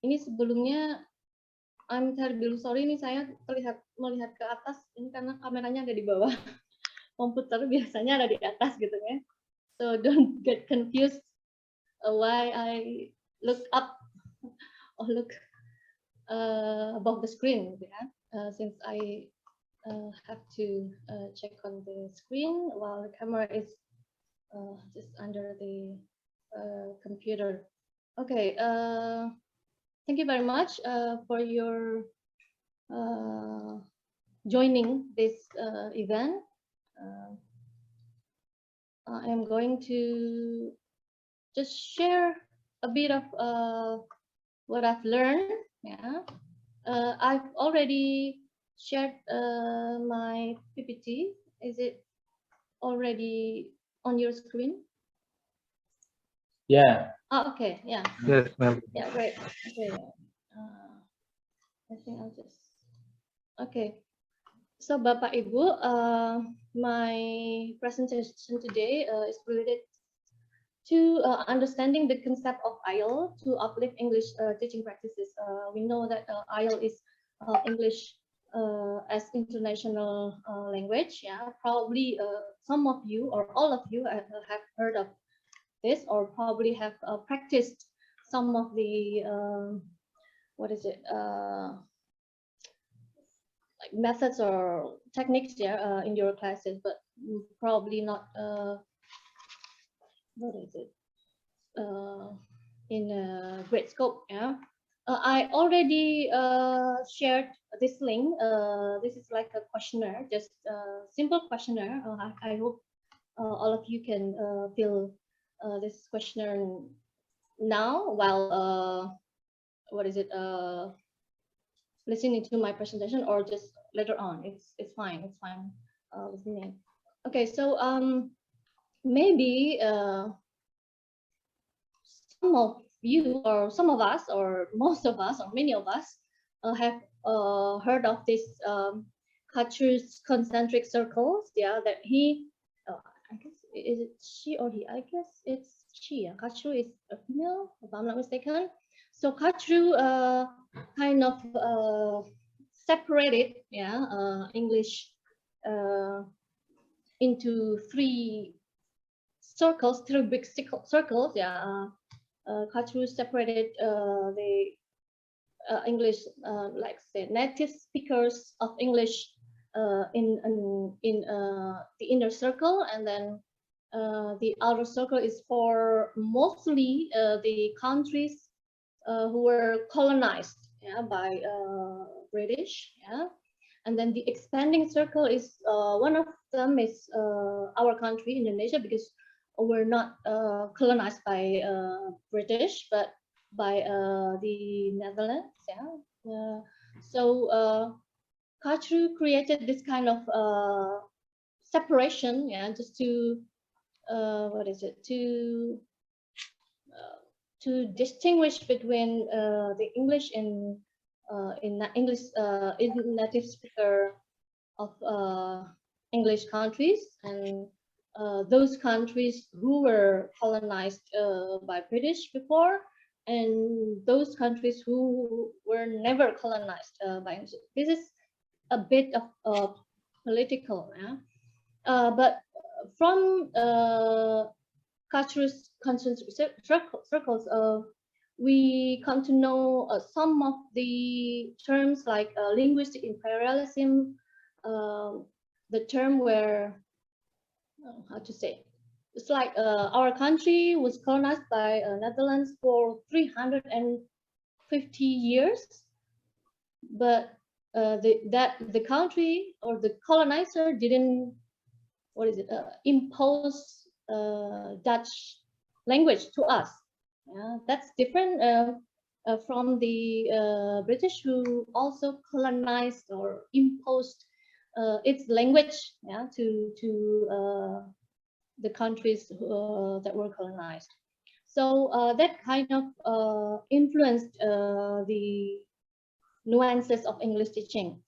Ini sebelumnya I'm terribly sorry, ini saya melihat ke atas ini karena kameranya ada di bawah. Komputer biasanya ada di atas gitu ya. So don't get confused why I look up or look above the screen gitu ya. Since I have to check on the screen while the camera is just under the computer. Okay, thank you very much for your joining this event. I am going to just share a bit of what I've learned. Yeah, I've already shared my PPT. Is it already on your screen? Yeah. Oh, okay. Yeah. Yes, ma'am. Yeah, great. Okay. I think I'll just. Okay. So, Bapak Ibu, my presentation today is related to understanding the concept of IEL to uplift English teaching practices. We know that IEL is English as international language. Yeah, probably some of you or all of you have heard of this, or probably have practiced some of the what is it? Like methods or techniques in your classes, but probably not what is it in a great scope. Yeah, I already shared this link. This is like a questionnaire, just a simple questionnaire. I hope all of you can fill this questionnaire now while what is it listening to my presentation, or just later on. It's fine. It's fine with me. Okay, so maybe some of you, or some of us, or most of us, or many of us have heard of this Kachu's concentric circles. Yeah, that he. I guess is it she or he? I guess it's she. Yeah, Kachu is a female, if I'm not mistaken. So Kachu kind of separated, English into three circles, three big circles. Yeah, Kachu separated the English, like say, native speakers of English in the inner circle, and then the outer circle is for mostly the countries who were colonized by British. Yeah, and then the expanding circle is one of them is our country, Indonesia, because we're not colonized by British, but by the Netherlands. Yeah, so Kachru created this kind of separation, just to what is it, to distinguish between the English in native speaker of English countries, and those countries who were colonized by British before, and those countries who were never colonized by English. This is a bit of political, but from cultural circles, we come to know some of the terms like linguistic imperialism, the term where, how to say, it's like our country was colonized by Netherlands for 350 years, but the country or the colonizer didn't, impose Dutch language to us. That's different from the British, who also colonized or imposed its language, to the countries that were colonized. So that kind of influenced the nuances of English teaching.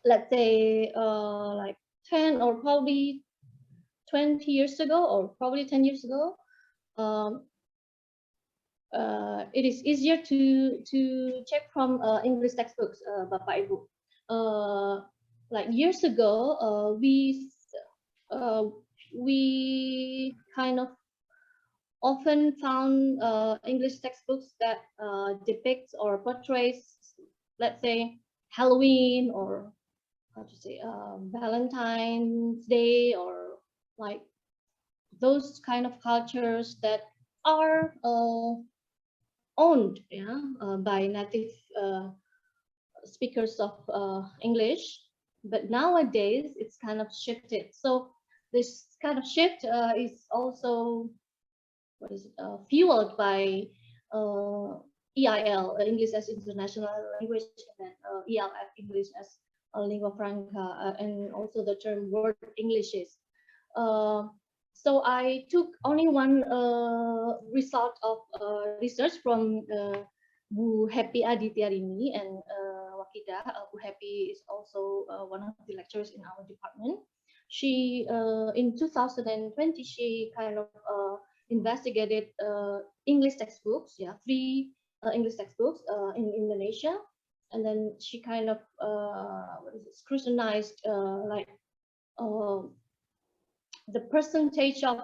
Let's say like 10 or probably 20 years ago, or probably 10 years ago, it is easier to check from English textbooks, Bapak Ibu. Like years ago, we kind of often found English textbooks that depicts or portrays, let's say, Halloween, or how to say, Valentine's Day, or like those kind of cultures that are owned, yeah, by native speakers of English. But nowadays it's kind of shifted. So this kind of shift is also fueled by EIL, English as International Language, and ELF, English as lingua franca, and also the term word Englishes. So I took only one result of research from Bu Happy Adityarini and Wakida. Bu Happy is also one of the lecturers in our department. She, in 2020, she kind of investigated English textbooks, yeah, 3 English textbooks in Indonesia, and then she kind of scrutinized like the percentage of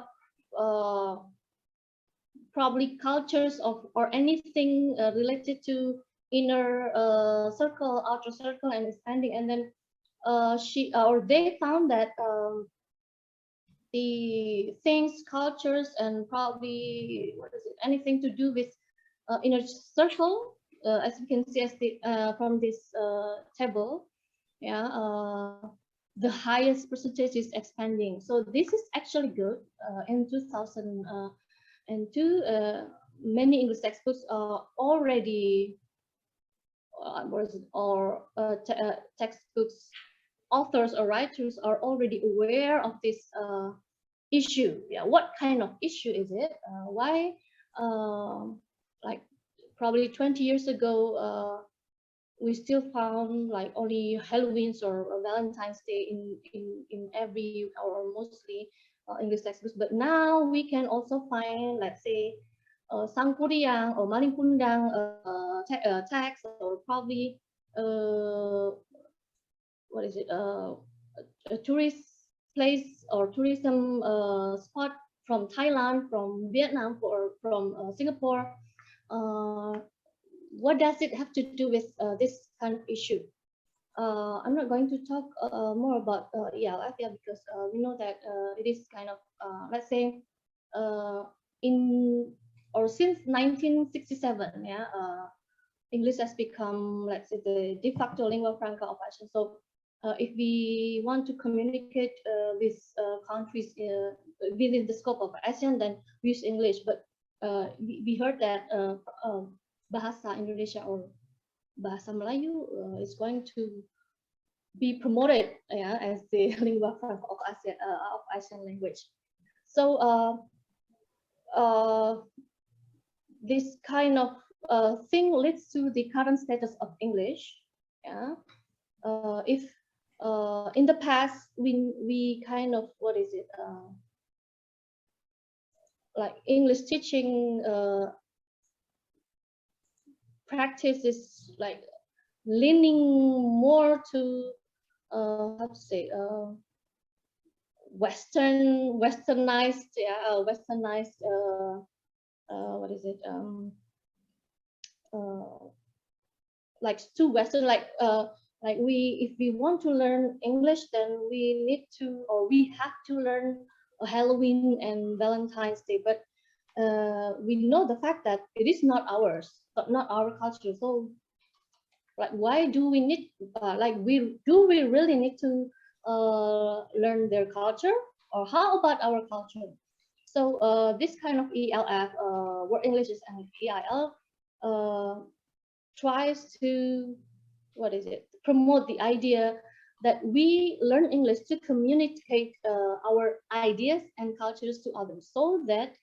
probably cultures of or anything related to inner circle, outer circle, and expanding, and then they found that the things, cultures, and probably anything to do with inner circle, as you can see from this table, yeah, the highest percentage is expanding. So this is actually good. In 2002, many English textbooks are already textbooks authors or writers are already aware of this issue. Yeah, what kind of issue is it? Why? Like probably 20 years ago, we still found like only Halloween's or Valentine's Day in every or mostly English textbooks. But now we can also find, let's say, Sangkuriang or Maling Kundang text, or probably a tourist place or tourism spot from Thailand, from Vietnam, or from Singapore. What does it have to do with this kind of issue? I'm not going to talk more about ELF, yeah, because we know that it is kind of, let's say, since 1967, yeah, English has become, let's say, the de facto lingua franca of ASEAN. So if we want to communicate with countries within the scope of ASEAN, then we use English. But we heard that Bahasa Indonesia or Bahasa Melayu is going to be promoted, yeah, as the lingua franca of ASEAN language. So this kind of thing leads to the current status of English. Yeah, if in the past we kind of like English teaching practice is like leaning more to how to say westernized, yeah, westernized like too Western, like if we want to learn English, then we need to, or we have to learn Halloween and Valentine's Day. But we know the fact that it is not ours, not our culture. So like, why do we need we really need to learn their culture, or how about our culture? So this kind of ELF, World Englishes and EIL, tries to promote the idea that we learn English to communicate our ideas and cultures to others, so that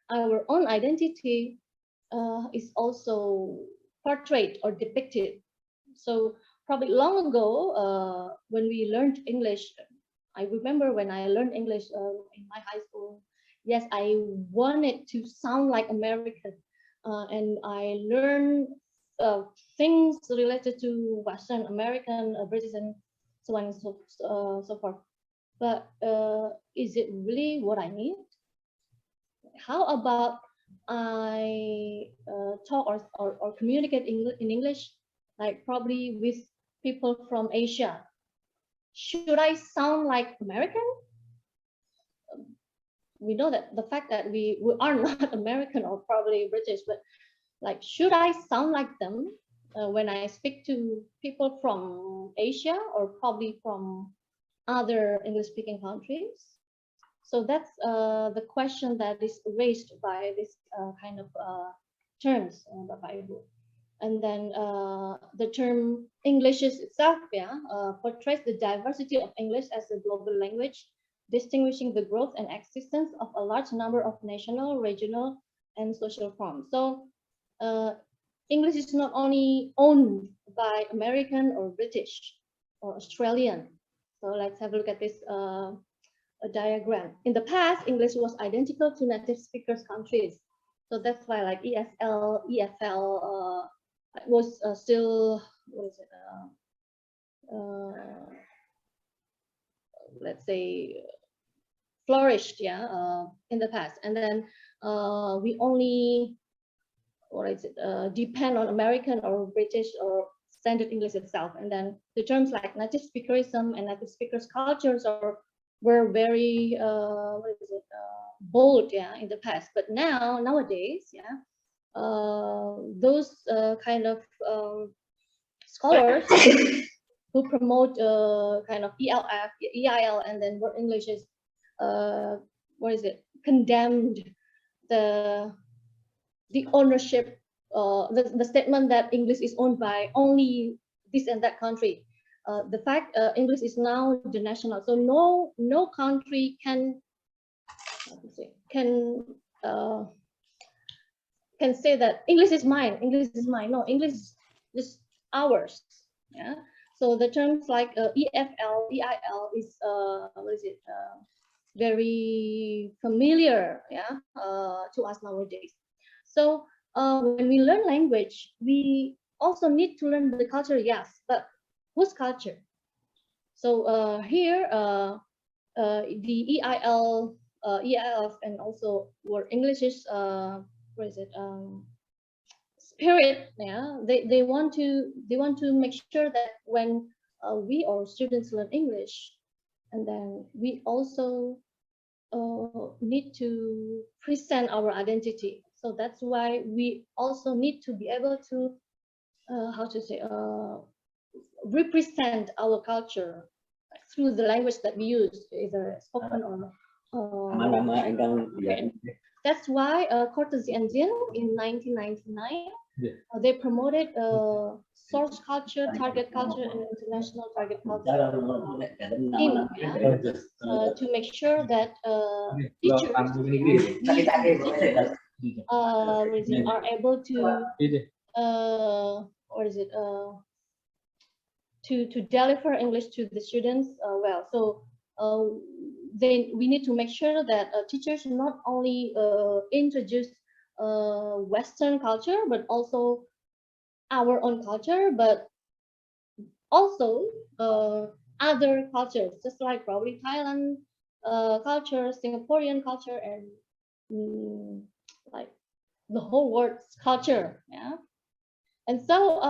our own identity is also portrayed or depicted. So probably long ago, when we learned English, I remember when I learned English in my high school, yes, I wanted to sound like American. and I learned things related to Western American, British, and so on and so forth. But is it really what I need? How about I talk or communicate in English, like probably with people from Asia? Should I sound like American? We know that the fact that we are not American or probably British, but like, should I sound like them when I speak to people from Asia or probably from other English-speaking countries? So that's the question that is raised by this kind of terms, Bapak Ibu. And then the term English itself, portrays the diversity of English as a global language, distinguishing the growth and existence of a large number of national, regional, and social forms. So English is not only owned by American or British or Australian. So let's have a look at this a diagram. In the past, English was identical to native speakers countries. So that's why like ESL, EFL was still, what is it? Let's say flourished, in the past. And then we only, what is it? Depend on American or British or standard English itself. And then the terms like native speakerism and native speakers cultures were very bold, in the past. But nowadays, those kind of scholars who promote kind of ELF, EIL, and then word English is condemned the ownership, the statement that English is owned by only this and that country. The fact English is now the national, so no country can say that English is mine. English is mine. No, English is ours. Yeah. So the terms like EFL, EIL is very familiar, to us nowadays. So when we learn language, we also need to learn the culture. Yes, but whose culture? So here, the EIL, EIF, and also word English is spirit. Yeah, they want to make sure that when we or students learn English, and then we also need to present our identity. So that's why we also need to be able to represent our culture through the language that we use, either spoken or written. That's why Cortese and Jin in 1999 they promoted source culture, target culture, and international target culture team, to make sure that teachers are able to to deliver English to the students well. So then we need to make sure that teachers not only introduce Western culture, but also our own culture, but also other cultures, just like probably Thailand culture, Singaporean culture, and like the whole world's culture. Yeah. And so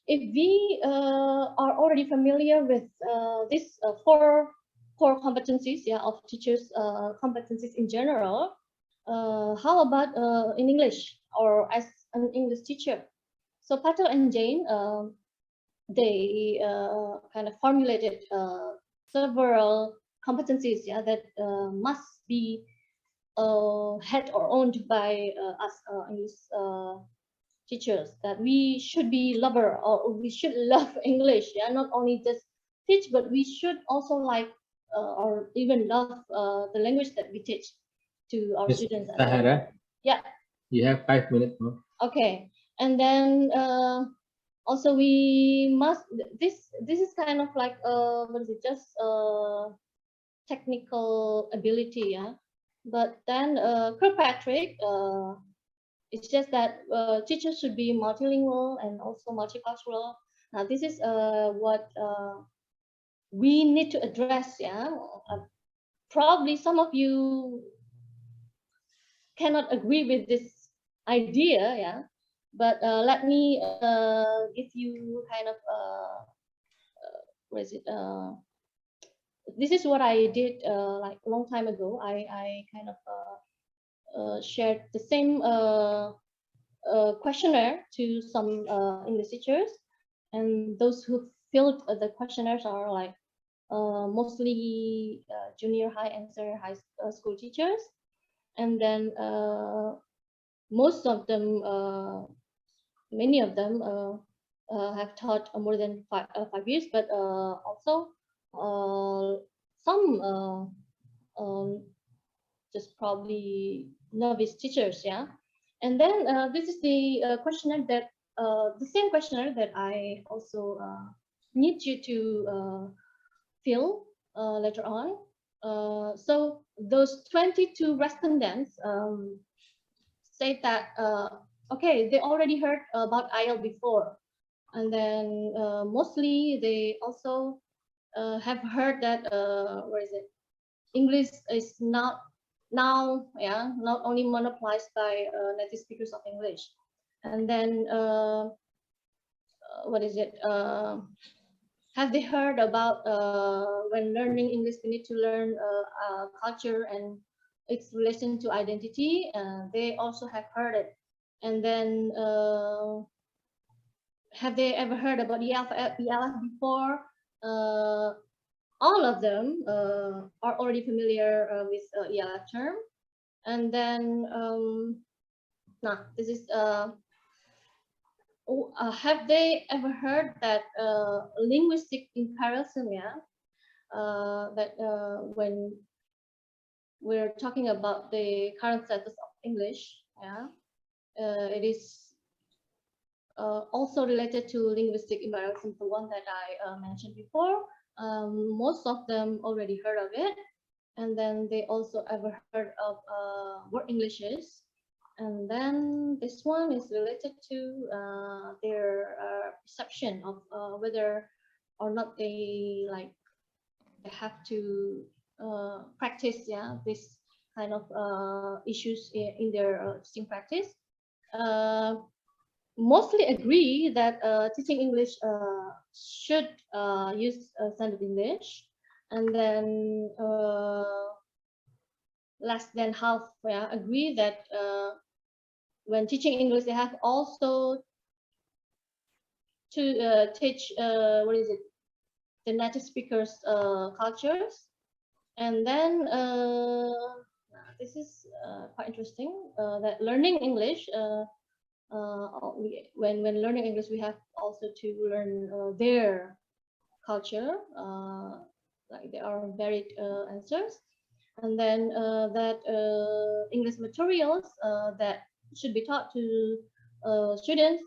if we are already familiar with these four core competencies, of teachers' competencies in general, how about in English or as an English teacher? So Patel and Jane, they kind of formulated several competencies, that must be had or owned by us English teachers, that we should be lover, or we should love English, not only just teach, but we should also like or even love the language that we teach to our students. Syahara, yeah, you have 5 minutes more. Okay, and then also we must, this is kind of like just technical ability, but then Kirkpatrick it's just that teachers should be multilingual and also multicultural. Now, this is what we need to address. Yeah, probably some of you cannot agree with this idea. Yeah, but let me give you kind of what is it? This is what I did like a long time ago. I kind of shared the same questionnaire to some English teachers, and those who filled the questionnaires are like mostly junior high and senior high school teachers, and then most of them, many of them have taught more than 5 years, but also some just probably novice teachers, yeah. And then this is the questionnaire that the same questionnaire that I also need you to fill later on. So those 22 respondents say that okay, they already heard about IELTS before, and then mostly they also have heard that where is it? English is not now, yeah, not only monopolized by native speakers of English, and then what is it? Have they heard about when learning English we need to learn culture and its relation to identity? They also have heard it, and then have they ever heard about ELF before? All of them are already familiar with ELF term. And then, now this is, have they ever heard that linguistic imperialism, yeah? That when we're talking about the current status of English, yeah, it is also related to linguistic imperialism, the one that I mentioned before. Most of them already heard of it, and then they also ever heard of word Englishes. And then this one is related to their perception of whether or not they have to practice, yeah, this kind of issues in their teaching practice. Mostly agree that teaching English should use standard English, and then less than half, yeah, agree that when teaching English they have also to teach what is it, the native speakers cultures. And then this is quite interesting, that learning English, when learning English we have also to learn their culture, like there are varied answers. And then that English materials that should be taught to students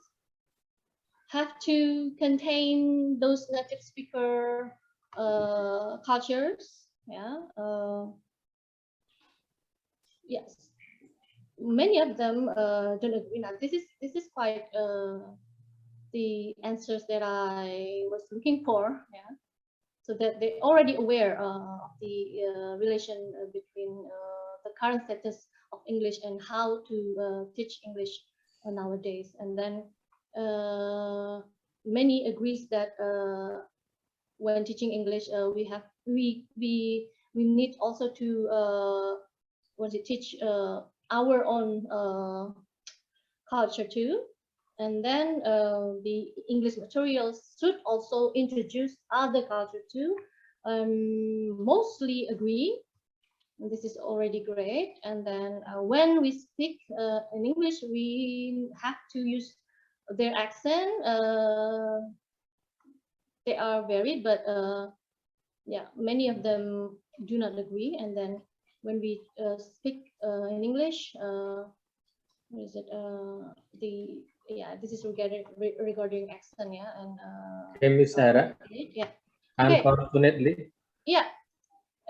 have to contain those native speaker cultures, yeah. Yes, many of them don't agree. Now this is quite the answers that I was looking for, yeah. So that they're already aware of the relation between the current status of English and how to teach English nowadays. And then many agrees that when teaching English, we need also to teach our own culture too. And then the English materials should also introduce other culture too. Mostly agree. This is already great. And then when we speak in English, we have to use their accent. They are varied, but yeah, many of them do not agree. And then when we speak in English, what is it? This is regarding accent, yeah, and Miss Syahara. Yeah. Okay. Unfortunately. Yeah.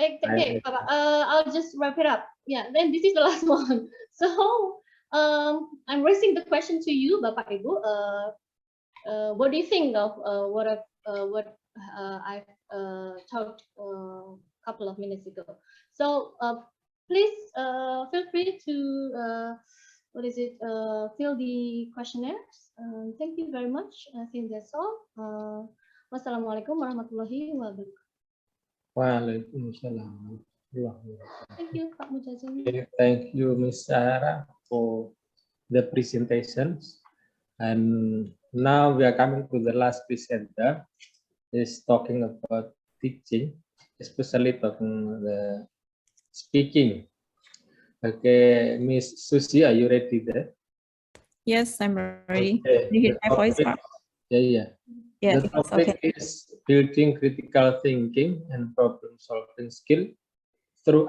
Okay. I'll just wrap it up. Yeah. Then this is the last one. So I'm raising the question to you, Bapak Ibu. What do you think of what I've talked a couple of minutes ago? So please feel free to fill the questionnaires. Thank you very much. I think that's all. Wassalamualaikum warahmatullahi wabarakatuh. Waalaikumsalam. Thank you, Pak Mujazim. Okay, thank you, Ms. Syahara, for the presentations. And now we are coming to the last presenter. Is talking about teaching, especially talking the speaking. Okay, Miss Susi, are you ready there? Yes, I'm ready. Okay. You hear my voice, Pak? Yeah. Yes, The topic okay. is building critical thinking and problem solving skill through